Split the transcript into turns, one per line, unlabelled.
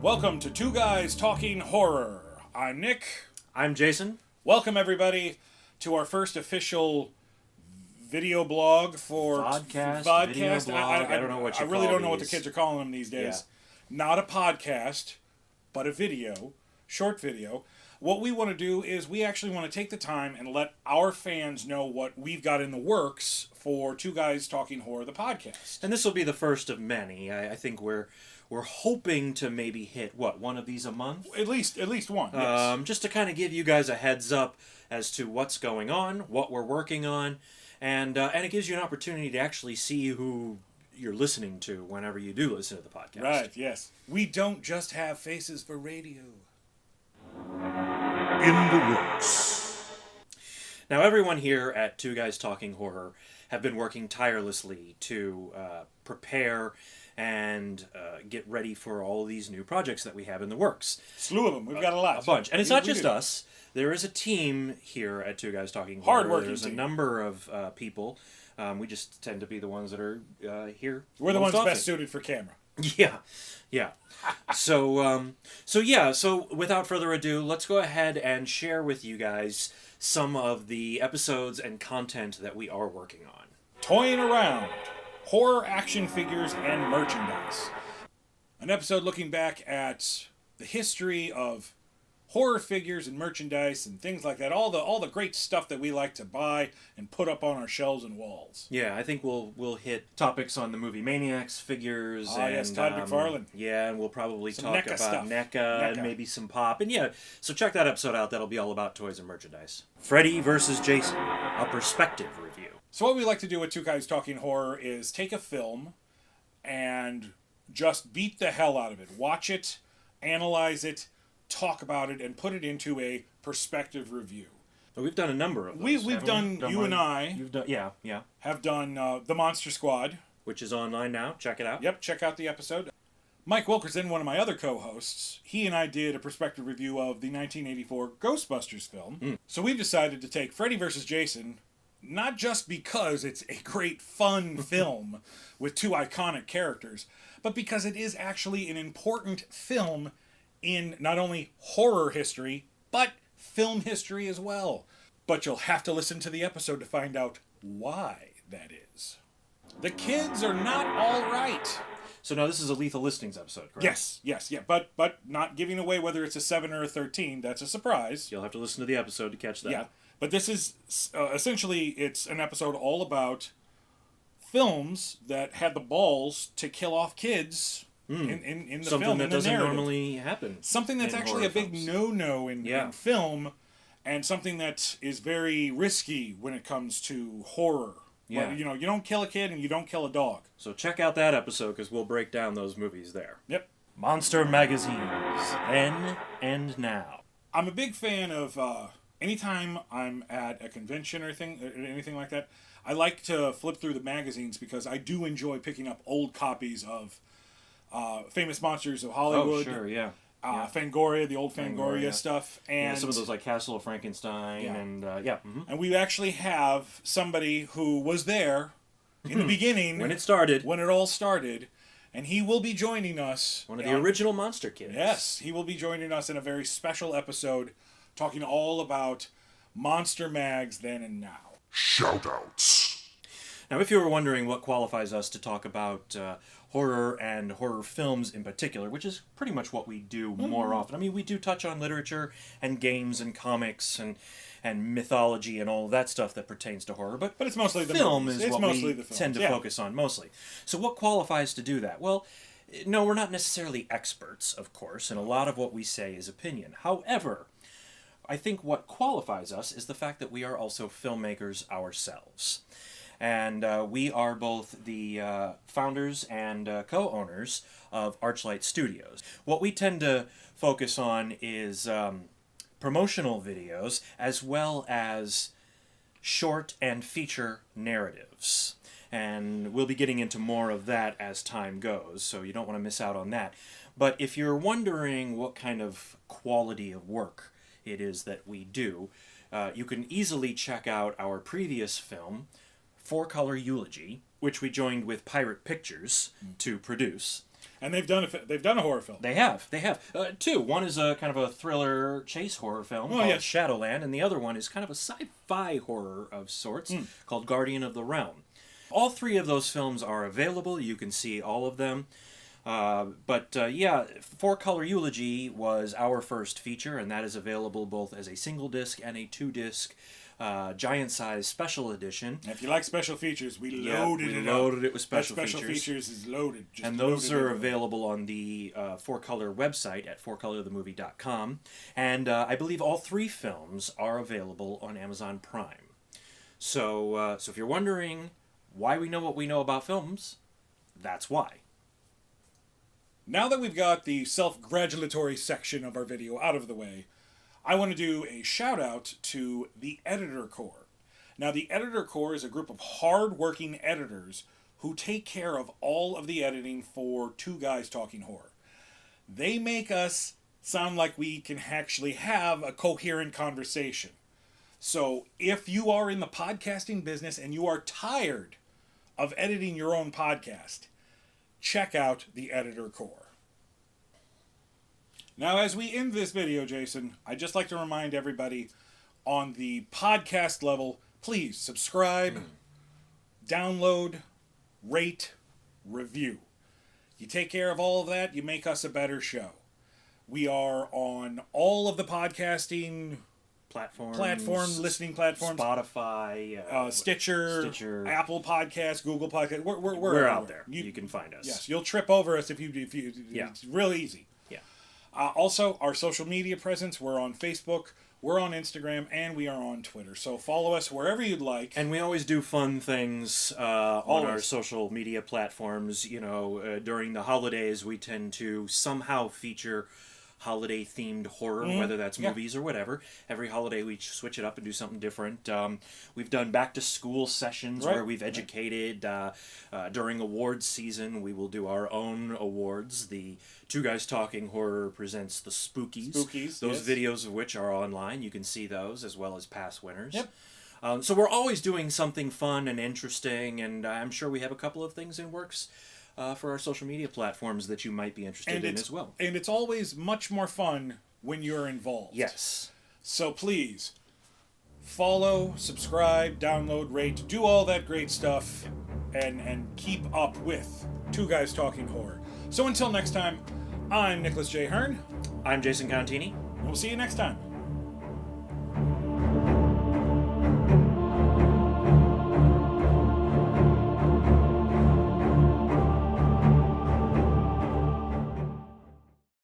Welcome to Two Guys Talking Horror. I'm Nick.
I'm Jason.
Welcome, everybody, to our first official video blog for...
Vodcast. Video blog. I don't know what you
I really
call
don't know what the
these.
kids are calling them these days. Not a podcast, but a video. Short video. What we want to do is we actually want to take the time and let our fans know what we've got in the works for Two Guys Talking Horror, the podcast.
And this will be the first of many. I think we're hoping to maybe hit, one of these a month?
At least one, yes.
Just to kind of give you guys a heads up as to what's going on, what we're working on, and it gives you an opportunity to actually see who you're listening to whenever you do listen to the podcast.
Right, yes. We don't just have faces for radio.
In the works.
Now, everyone here at Two Guys Talking Horror have been working tirelessly to prepare and get ready for all of these new projects that we have in the works.
Slew of them. We've got a lot.
A bunch. And it's not just us. There is a team here at Two Guys Talking Horror.
Hard-working
There's
team.
a number of people. We just tend to be the ones that are here.
We're the
most
ones
often.
best suited for camera.
Yeah. So without further ado, let's go ahead and share with you guys some of the episodes and content that we are working on.
Toying around. Horror action figures and merchandise. An episode looking back at the history of horror figures and merchandise and things like that. All the great stuff that we like to buy and put up on our shelves and walls.
Yeah, I think we'll hit topics on the movie Maniacs figures.
Ah, yes, Todd McFarlane.
Yeah, and we'll probably
Some
talk
NECA
about
stuff.
NECA and maybe some pop. And yeah, so check that episode out. That'll be all about toys and merchandise. Freddy versus Jason, a perspective review.
So what we like to do with Two Guys Talking Horror is take a film and just beat the hell out of it. Watch it, analyze it, talk about it, and put it into a perspective review.
Well, we've done a number of those.
We've done you and I
You've done, yeah.
have done The Monster Squad.
Which is online now. Check it out.
Yep, check out the episode. Mike Wilkerson, one of my other co-hosts, he and I did a perspective review of the 1984 Ghostbusters film. So we've decided to take Freddy vs. Jason, not just because it's a great fun film with two iconic characters, but because it is actually an important film in not only horror history, but film history as well. But you'll have to listen to the episode to find out why that is. The kids are not all right.
So now this is a Lethal Listings episode, correct?
Yes, but not giving away whether it's a 7 or a 13. That's a surprise.
You'll have to listen to the episode to catch that.
Yeah, but this is essentially, it's an episode all about films that had the balls to kill off kids in the
Something
film,
that
in the
doesn't
narrative.
normally happen.
Something that's
in
actually a
horror
big
films.
no-no in film, and something that is very risky when it comes to horror.
Yeah.
But, you don't kill a kid and you don't kill a dog.
So check out that episode because we'll break down those movies there.
Yep.
Monster Magazines, then and now.
I'm a big fan of anytime I'm at a convention or anything like that, I like to flip through the magazines because I do enjoy picking up old copies of Famous Monsters of Hollywood.
Oh, sure, yeah.
Fangoria, the old Fangoria stuff. And
some of those like Castle of Frankenstein and
And we actually have somebody who was there in the beginning.
When it started.
When it all started. And he will be joining us.
One of the original Monster Kids.
Yes, he will be joining us in a very special episode talking all about Monster Mags then and now.
Shoutouts.
Now, if you were wondering what qualifies us to talk about horror and horror films in particular, which is pretty much what we do more often. I mean, we do touch on literature and games and comics and mythology and all of that stuff that pertains to horror, but
it's mostly the
film
movies.
is
It's
what
mostly
we
the films,
tend to focus on mostly. So what qualifies to do that? Well, no, we're not necessarily experts, of course, and a lot of what we say is opinion. However, I think what qualifies us is the fact that we are also filmmakers ourselves. And we are both the founders and co-owners of Archlight Studios. What we tend to focus on is promotional videos as well as short and feature narratives. And we'll be getting into more of that as time goes, so you don't want to miss out on that. But if you're wondering what kind of quality of work it is that we do, you can easily check out our previous film, 4-Color Eulogy, which we joined with Pirate Pictures to produce.
And they've done a horror film.
They have. Two. One is a kind of a thriller chase horror film called
yes.
Shadowland, and the other one is kind of a sci-fi horror of sorts called Guardian of the Realm. All three of those films are available. You can see all of them. Four Color Eulogy was our first feature, and that is available both as a single disc and a 2-disc giant-size special edition.
And if you like special features, we loaded it
with special features.
Special features is loaded.
And those are available on the 4Color website at 4colorthemovie.com. And I believe all three films are available on Amazon Prime. So if you're wondering why we know what we know about films, that's why.
Now that we've got the self-gratulatory section of our video out of the way, I want to do a shout-out to the Editor Corps. Now, the Editor Corps is a group of hard-working editors who take care of all of the editing for Two Guys Talking Horror. They make us sound like we can actually have a coherent conversation. So, if you are in the podcasting business and you are tired of editing your own podcast, check out the Editor Corps. Now, as we end this video, Jason, I'd just like to remind everybody on the podcast level, please subscribe, download, rate, review. You take care of all of that, you make us a better show. We are on all of the podcasting listening platforms.
Spotify,
Stitcher, Apple Podcasts, Google Podcasts.
We're out there. You can find us.
Yes, you'll trip over us if you. It's real easy.
Yeah.
Also, our social media presence. We're on Facebook, we're on Instagram, and we are on Twitter. So follow us wherever you'd like.
And we always do fun things on our social media platforms. You know, during the holidays, we tend to somehow feature holiday-themed horror, whether that's movies or whatever. Every holiday we switch it up and do something different. We've done back-to-school sessions where we've educated. During awards season, we will do our own awards. The Two Guys Talking Horror presents the Spookies. Those videos of which are online. You can see those as well as past winners.
Yep.
So we're always doing something fun and interesting, and I'm sure we have a couple of things in works for our social media platforms that you might be interested in as well.
And it's always much more fun when you're involved.
Yes.
So please, follow, subscribe, download, rate, do all that great stuff, and keep up with Two Guys Talking Horror. So until next time, I'm Nicholas J. Hearne.
I'm Jason Contini.
And we'll see you next time.